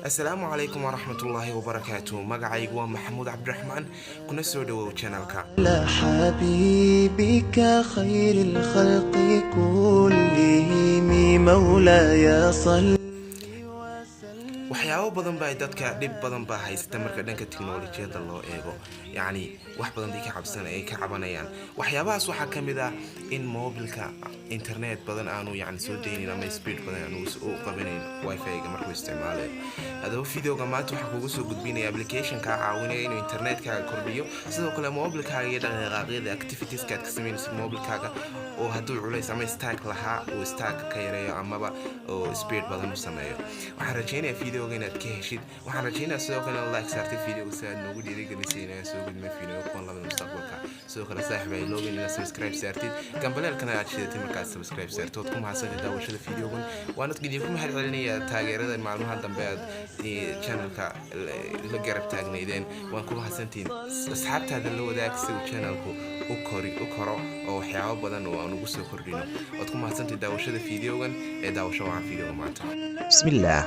السلام عليكم ورحمة الله وبركاته. مقعي قوام محمود عبد الرحمن. كنا سودو channelka. لا حبيبك خير الخلق كلهم مولاي صل. waxyaabo badan baa dadka dhib badan baa haysta marka dhanka tiknoolajiyada loo eego yani wax badan ay ka cabanayaan waxyaabahaas waxa kamid ah in mobilka internet badan aanu yani soo deeynin ama speed badan aanu u qabanin wifi-ga markuu isticmaalo hadaba videoga maanta waxa kugu soo gudbinaya application ka caawinaya inuu internetkaaga kordhiyo sidoo kale mobilkaaga iyo dhaqdhaqaaqyada activitieskaaga ka sameynaysa mobilkaaga oo hadduu culays ama stack lahaa uu stack ka yareeyo amaba oo speed badan u sameeyo waxaan rajeynayaa videoga inaad ka heshid waxaan rajeynayaa sidoo kale like saartay videoga si aad noogu dhiirigelisay inaan soo gudbino video kuwan labada mustaqbalka sidoo kale saaxiib ay login inaad subscribe saartid gambaleelkana aad shidatay markaad subscribe saartood ku mahadsanid daawashada videogan waana idinku mahad celinayaa taageerada maalmaha dambe aad channelka la garab taagnaydeen waan ku mahadsantiin asxaabtaada la wadaag si uu channelku u koro oo waxyaabo badan oo aan ugu soo kordhino waad ku mahadsantiin daawashada videogan ee daawasho waan videoga maanta bismillaah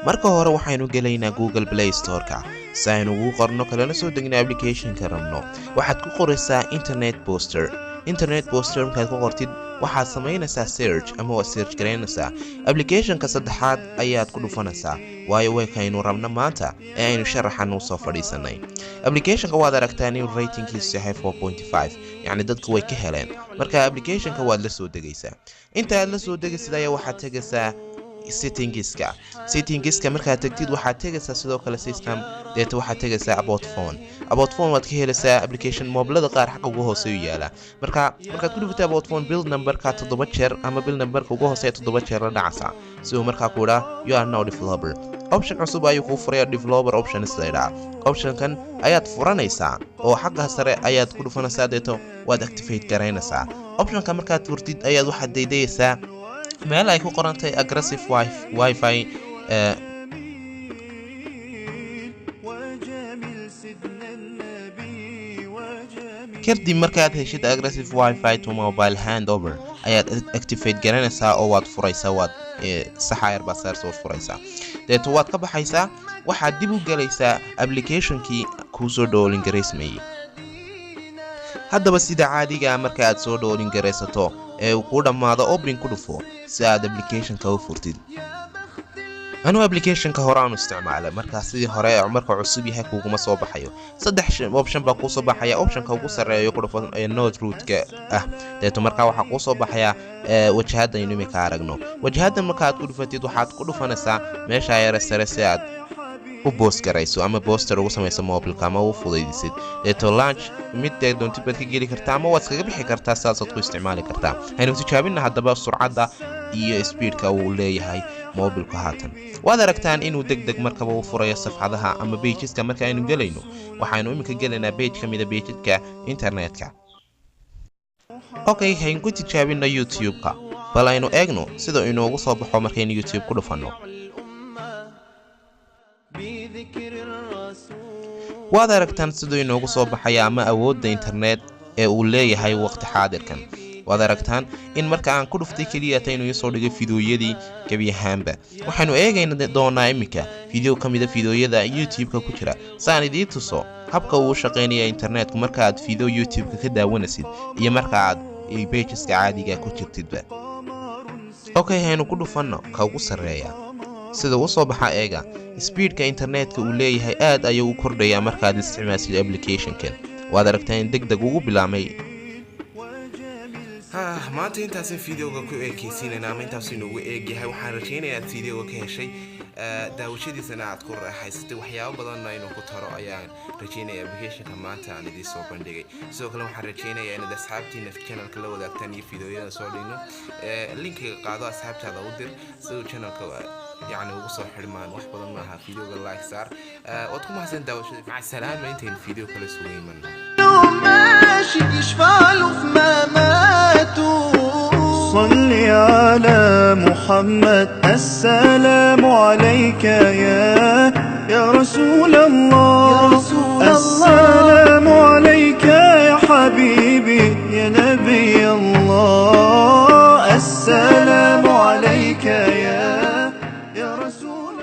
marka hore waxaynu gelaynaa Google Play Store-ka si aynu ugu qorno kalena soo degno application-ka rabno waxaad ku qoraysaa internet booster markaad ku qortid waxaad samaynaysaa search ama waa search gareynaysaa application-ka saddexaad ayaad ku dhufanaysaa waayo way kaynu rabno maanta ee aynu sharaxan u soo fadhiisanay application-ka waad aragtaa inuu ratingkiisu yahay 4.5 yani dadku way ka heleen marka application-ka waad la soo degaysaa inta aad la soo degaysid ayaa waxaad tagaysaa settingska markaad tagtid waxaad tagaysaa sidoo kale system deeta waxaad tagaysaa about phone waad ka helaysaa application mobilada qaar xaq ugu hooseeyo yaala markaad ku dhufatay about phone build numberka 7 jeer ama build numberka ugu hooseeya 7 jeer la dhacaysaa si uu markaa ku dhaha you are now developer option cusub ayuu kuu furaya developer option isleeyahay optionkan ayaad furanaysaa oo xagga sare ayaad ku dhufanaysaa deeto waad activate gareynaysaa optionka markaad furtid ayaad waxaad deydaysaa meel ay ku qorantay aggressive wifi kadib markaad heshid aggressive wifi to mobile handover ayaad activate garanaysaa oo waad furaysaa waad saxayar basaar soo furaysaa deeto waad ka baxaysaa waxaad dib u galaysaa application-kii ku soo doolin gareysmayay haddaba sida caadiga marka aad soo doolin gareysato ee uu ku dhamaado open ku dhufo si aad application-ka u furtid anu application-ka hore aanu isticmaalay marka sidii hore marka cusub yahay kuuguma soo baxayo saddex option baa ku soo baxaya option-ka ugu sareeyo ku dhufo node root-ka deeto marka waxa ku soo baxaya wajahada aynu imika aragno wajahada marka aad ku dhufatid waxaad ku dhufanaysaa meesha yar sare si aad u post garayso ama poster ugu samayso mobilka ama u fudaydisid deeto launch mid doonti baad ka geli kartaa ama waad iskaga bixi kartaa saasaad ku isticmaali kartaa aynu tijaabina haddaba surcadda iyo speedka uu leeyahay mobilku haatan waad aragtaan inuu degdeg markaba u furayo safxadaha ama pageska marka aynu gelayno waxaynu imika gelaynaa page ka mida pageska internetka okay haynu ku tijaabina YouTube-ka bal aynu eegno sida inoogu soo baxo markaynu YouTube ku dhufanno waad aragtaan sidoo inoogu soo baxaya ama awoodda internet ee uu leeyahay waqti xaadirkan waad aragtaan in marka aan ku dhuftay kaliya inuu soo dhigay fiidiyoyadii gabi ahaanba waxaanu eegayna doonaa imika fiidiyo kamida fiidiyoyada YouTube-ka ku jira saan idin tuso habka uu shaqeynaya internetku marka aad fiidiyo YouTube-ka ka daawanaysid iyo marka aad pageska caadiga ku jirtidba okay haynu ku dhufanno ka ugu sareeya sida uu soo baxa eega speedka internetka uu leeyahay aad ayuu u kordhayaa marka aad isticmaashid application-kan waad aragtaa in degdeg ugu bilaamay maanta intaasaan videoga ku eekaysiinayna ama intaasuu inoogu eegyahay waxaan rajeynayaa aad videoga ka heshay daawashadiisana aad ku raaxaysatay waxyaabo badanna inuu ku taro ayaan rajeynaya application-ka maanta aan idiin soo bandhigay sidoo kale waxaan rajeynayaa inaad asxaabtiina channelka la wadaagtaan iyo videoyada soo dhigno linkiga qaado asxaabtaada u dir si uu channelka يعني وصل حرمان واحد بدل معها فيديو لايك صار وتكون محسن داوشة مع السلامة انتين فيديو كله سوي من ماشي يشفعلوا في مماته صلي على محمد السلام عليك يا رسول الله السلام عليك يا حبيبي يا نبي الله السلام عليك يا رسول